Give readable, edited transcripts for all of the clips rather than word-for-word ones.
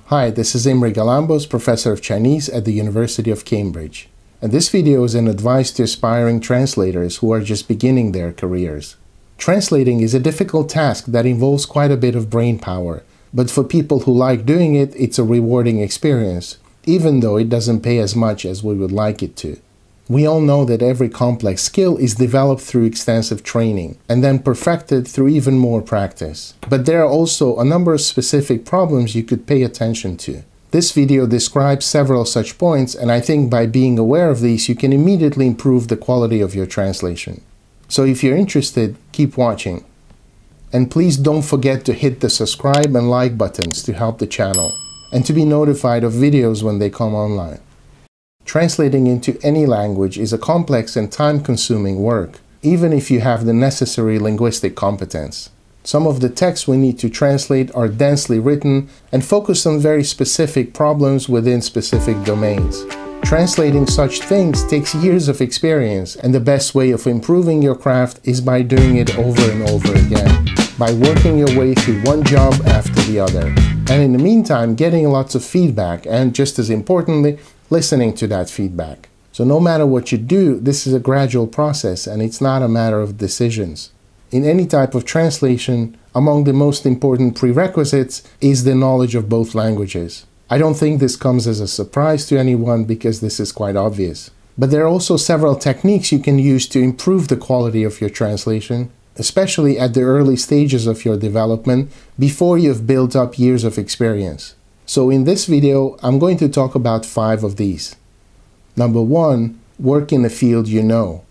Hi, this is Imre Galambos, Professor of Chinese at the University of Cambridge. And this video is an advice to aspiring translators who are just beginning their careers. Translating is a difficult task that involves quite a bit of brain power, but for people who like doing it, it's a rewarding experience, even though it doesn't pay as much as we would like it to. We all know that every complex skill is developed through extensive training and then perfected through even more practice. But there are also a number of specific problems you could pay attention to. This video describes several such points, and I think by being aware of these, you can immediately improve the quality of your translation. So if you're interested, keep watching. And please don't forget to hit the subscribe and like buttons to help the channel and to be notified of videos when they come online. Translating into any language is a complex and time-consuming work, even if you have the necessary linguistic competence. Some of the texts we need to translate are densely written and focus on very specific problems within specific domains. Translating such things takes years of experience, and the best way of improving your craft is by doing it over and over again, by working your way through one job after the other. And in the meantime, getting lots of feedback and, just as importantly, listening to that feedback. So no matter what you do, this is a gradual process and it's not a matter of decisions. In any type of translation, among the most important prerequisites is the knowledge of both languages. I don't think this comes as a surprise to anyone because this is quite obvious. But there are also several techniques you can use to improve the quality of your translation, especially at the early stages of your development before you've built up years of experience. So in this video, I'm going to talk about 5 of these. Number 1, work in a field you know.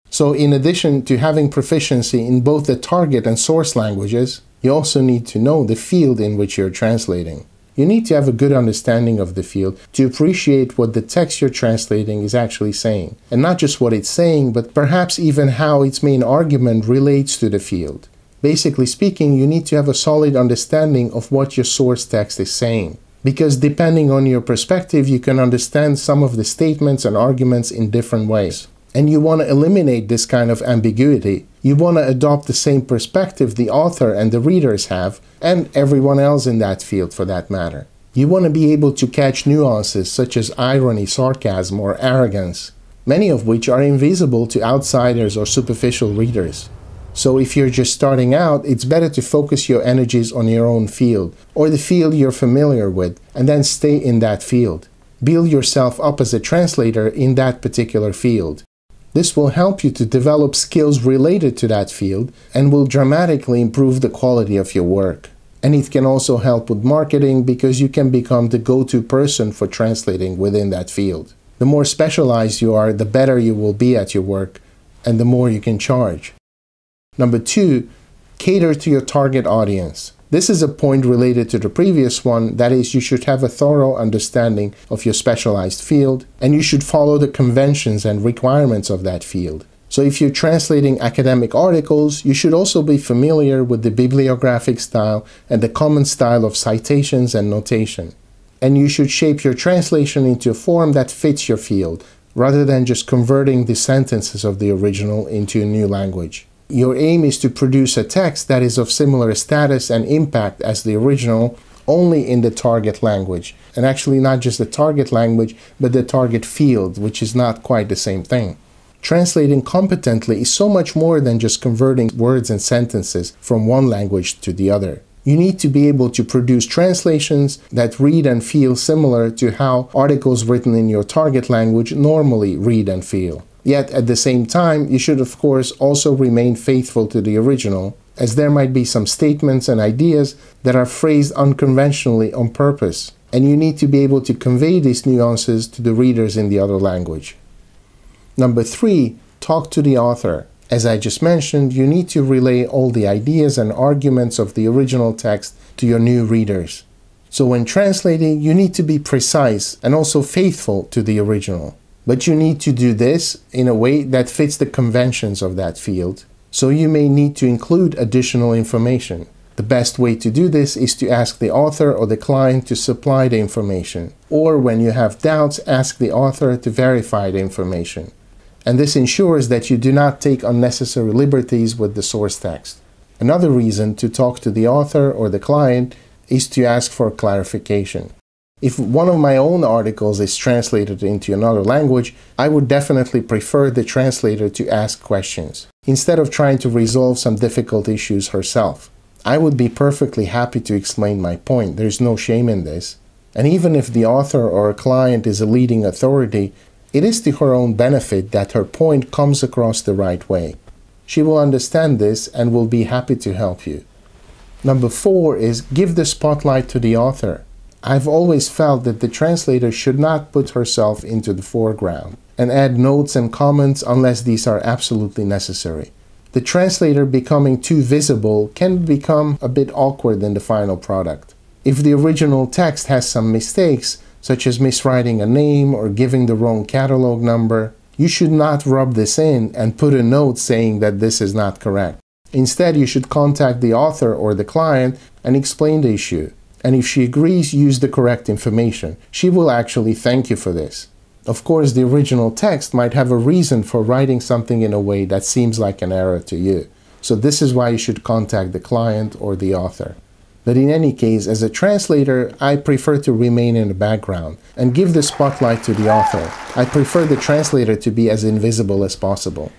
So in addition to having proficiency in both the target and source languages, you also need to know the field in which you're translating. You need to have a good understanding of the field to appreciate what the text you're translating is actually saying. And not just what it's saying, but perhaps even how its main argument relates to the field. Basically speaking, you need to have a solid understanding of what your source text is saying. Because depending on your perspective, you can understand some of the statements and arguments in different ways. And you want to eliminate this kind of ambiguity. You want to adopt the same perspective the author and the readers have, and everyone else in that field for that matter. You want to be able to catch nuances such as irony, sarcasm, or arrogance, many of which are invisible to outsiders or superficial readers. So if you're just starting out, it's better to focus your energies on your own field, or the field you're familiar with, and then stay in that field. Build yourself up as a translator in that particular field. This will help you to develop skills related to that field and will dramatically improve the quality of your work. And it can also help with marketing because you can become the go-to person for translating within that field. The more specialized you are, the better you will be at your work, and the more you can charge. Number 2, cater to your target audience. This is a point related to the previous one, that is, you should have a thorough understanding of your specialized field, and you should follow the conventions and requirements of that field. So if you're translating academic articles, you should also be familiar with the bibliographic style and the common style of citations and notation. And you should shape your translation into a form that fits your field, rather than just converting the sentences of the original into a new language. Your aim is to produce a text that is of similar status and impact as the original, only in the target language. And actually not just the target language, but the target field, which is not quite the same thing. Translating competently is so much more than just converting words and sentences from one language to the other. You need to be able to produce translations that read and feel similar to how articles written in your target language normally read and feel. Yet at the same time, you should of course also remain faithful to the original, as there might be some statements and ideas that are phrased unconventionally on purpose, and you need to be able to convey these nuances to the readers in the other language. Number 3, talk to the author. As I just mentioned, you need to relay all the ideas and arguments of the original text to your new readers. So when translating, you need to be precise and also faithful to the original. But you need to do this in a way that fits the conventions of that field, so you may need to include additional information. The best way to do this is to ask the author or the client to supply the information, or when you have doubts, ask the author to verify the information. And this ensures that you do not take unnecessary liberties with the source text. Another reason to talk to the author or the client is to ask for clarification. If one of my own articles is translated into another language, I would definitely prefer the translator to ask questions, instead of trying to resolve some difficult issues herself. I would be perfectly happy to explain my point, there's no shame in this. And even if the author or a client is a leading authority, it is to her own benefit that her point comes across the right way. She will understand this and will be happy to help you. Number 4 is give the spotlight to the author. I've always felt that the translator should not put herself into the foreground and add notes and comments unless these are absolutely necessary. The translator becoming too visible can become a bit awkward in the final product. If the original text has some mistakes, such as miswriting a name or giving the wrong catalog number, you should not rub this in and put a note saying that this is not correct. Instead, you should contact the author or the client and explain the issue. And if she agrees, use the correct information. She will actually thank you for this. Of course, the original text might have a reason for writing something in a way that seems like an error to you. So this is why you should contact the client or the author. But in any case, as a translator, I prefer to remain in the background and give the spotlight to the author. I prefer the translator to be as invisible as possible.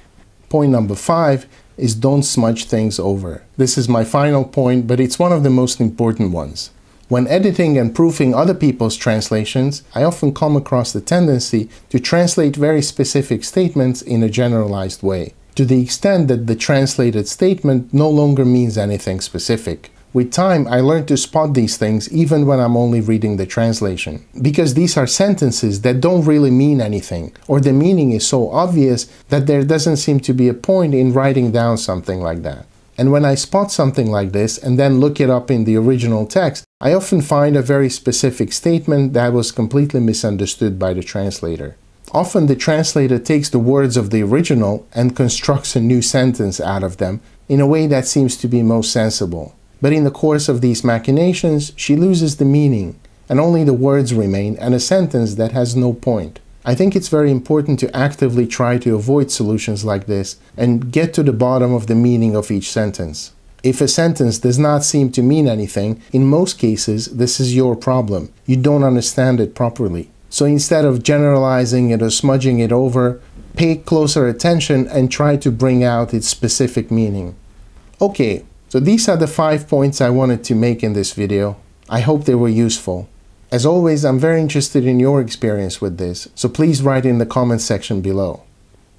Point number 5 is don't smudge things over. This is my final point, but it's one of the most important ones. When editing and proofing other people's translations, I often come across the tendency to translate very specific statements in a generalized way, to the extent that the translated statement no longer means anything specific. With time, I learned to spot these things even when I'm only reading the translation, because these are sentences that don't really mean anything, or the meaning is so obvious that there doesn't seem to be a point in writing down something like that. And when I spot something like this and then look it up in the original text, I often find a very specific statement that was completely misunderstood by the translator. Often the translator takes the words of the original and constructs a new sentence out of them in a way that seems to be most sensible. But in the course of these machinations, she loses the meaning, and only the words remain and a sentence that has no point. I think it's very important to actively try to avoid solutions like this and get to the bottom of the meaning of each sentence. If a sentence does not seem to mean anything, in most cases this is your problem. You don't understand it properly. So instead of generalizing it or smudging it over, pay closer attention and try to bring out its specific meaning. Okay, so these are the 5 points I wanted to make in this video. I hope they were useful. As always, I'm very interested in your experience with this, so please write in the comments section below.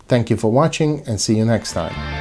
Thank you for watching and see you next time.